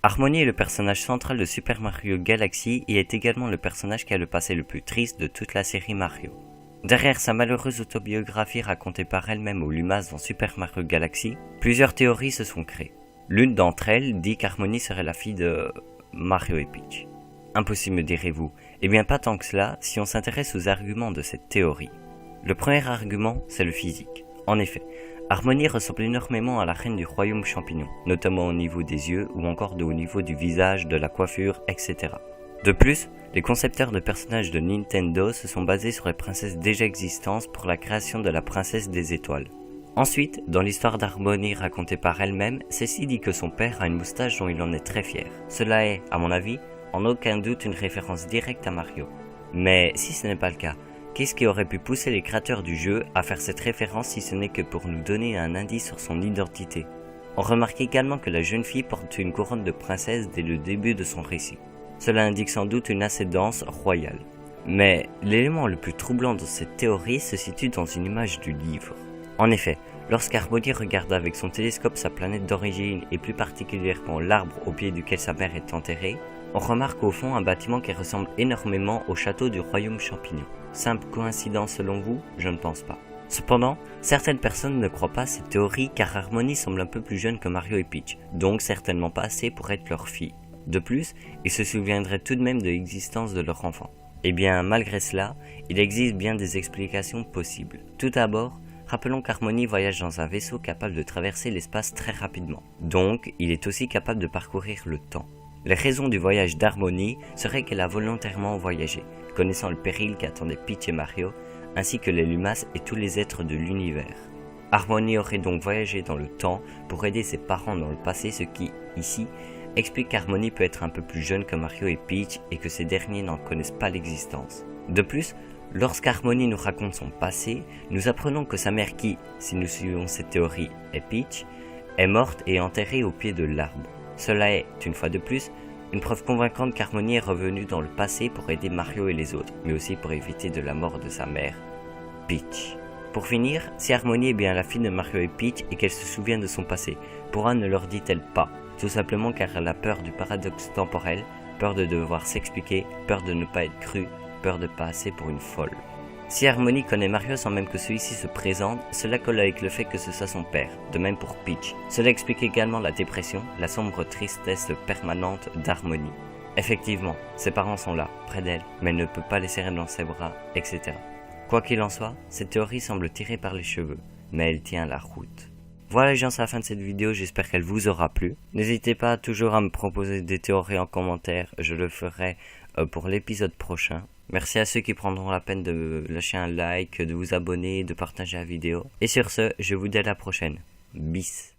Harmony est le personnage central de Super Mario Galaxy et est également le personnage qui a le passé le plus triste de toute la série Mario. Derrière sa malheureuse autobiographie racontée par elle-même au Lumas dans Super Mario Galaxy, plusieurs théories se sont créées. L'une d'entre elles dit qu'Harmony serait la fille de Mario et Peach. Impossible me direz-vous, eh bien pas tant que cela si on s'intéresse aux arguments de cette théorie. Le premier argument, c'est le physique. En effet, Harmony ressemble énormément à la reine du royaume champignon, notamment au niveau des yeux ou encore au niveau du visage, de la coiffure, etc. De plus, les concepteurs de personnages de Nintendo se sont basés sur les princesses déjà existantes pour la création de la princesse des étoiles. Ensuite, dans l'histoire d'Harmony racontée par elle-même, celle-ci dit que son père a une moustache dont il en est très fier. Cela est, à mon avis, en aucun doute une référence directe à Mario. Mais si ce n'est pas le cas, qu'est-ce qui aurait pu pousser les créateurs du jeu à faire cette référence si ce n'est que pour nous donner un indice sur son identité? On remarque également que la jeune fille porte une couronne de princesse dès le début de son récit. Cela indique sans doute une ascendance royale. Mais l'élément le plus troublant de cette théorie se situe dans une image du livre. En effet, lorsqu'Harmony regarde avec son télescope sa planète d'origine et plus particulièrement l'arbre au pied duquel sa mère est enterrée, on remarque au fond un bâtiment qui ressemble énormément au château du royaume champignon. Simple coïncidence selon vous? Je ne pense pas. Cependant, certaines personnes ne croient pas à cette théorie car Harmony semble un peu plus jeune que Mario et Peach, donc certainement pas assez pour être leur fille. De plus, ils se souviendraient tout de même de l'existence de leur enfant. Et bien, malgré cela, il existe bien des explications possibles. Tout d'abord, rappelons qu'Harmony voyage dans un vaisseau capable de traverser l'espace très rapidement. Donc, il est aussi capable de parcourir le temps. Les raisons du voyage d'Harmony seraient qu'elle a volontairement voyagé, connaissant le péril qui attendait Peach et Mario, ainsi que les Lumas et tous les êtres de l'univers. Harmony aurait donc voyagé dans le temps pour aider ses parents dans le passé, ce qui, ici, explique qu'Harmony peut être un peu plus jeune que Mario et Peach et que ces derniers n'en connaissent pas l'existence. De plus, lorsqu'Harmony nous raconte son passé, nous apprenons que sa mère qui, si nous suivons cette théorie, est Peach, est morte et enterrée au pied de l'arbre. Cela est, une fois de plus, une preuve convaincante qu'Harmony est revenue dans le passé pour aider Mario et les autres, mais aussi pour éviter de la mort de sa mère, Peach. Pour finir, si Harmony est bien la fille de Mario et Peach et qu'elle se souvient de son passé, pourquoi ne leur dit-elle pas? Tout simplement car elle a peur du paradoxe temporel, peur de devoir s'expliquer, peur de ne pas être crue, peur de passer pour une folle. Si Harmony connaît Mario sans même que celui-ci se présente, cela colle avec le fait que ce soit son père, de même pour Peach. Cela explique également la dépression, la sombre tristesse permanente d'Harmony. Effectivement, ses parents sont là, près d'elle, mais elle ne peut pas les serrer dans ses bras, etc. Quoi qu'il en soit, cette théorie semble tirée par les cheveux, mais elle tient la route. Voilà les gens, c'est la fin de cette vidéo, j'espère qu'elle vous aura plu. N'hésitez pas toujours à me proposer des théories en commentaire, je le ferai pour l'épisode prochain. Merci à ceux qui prendront la peine de lâcher un like, de vous abonner, de partager la vidéo. Et sur ce, je vous dis à la prochaine. Bis.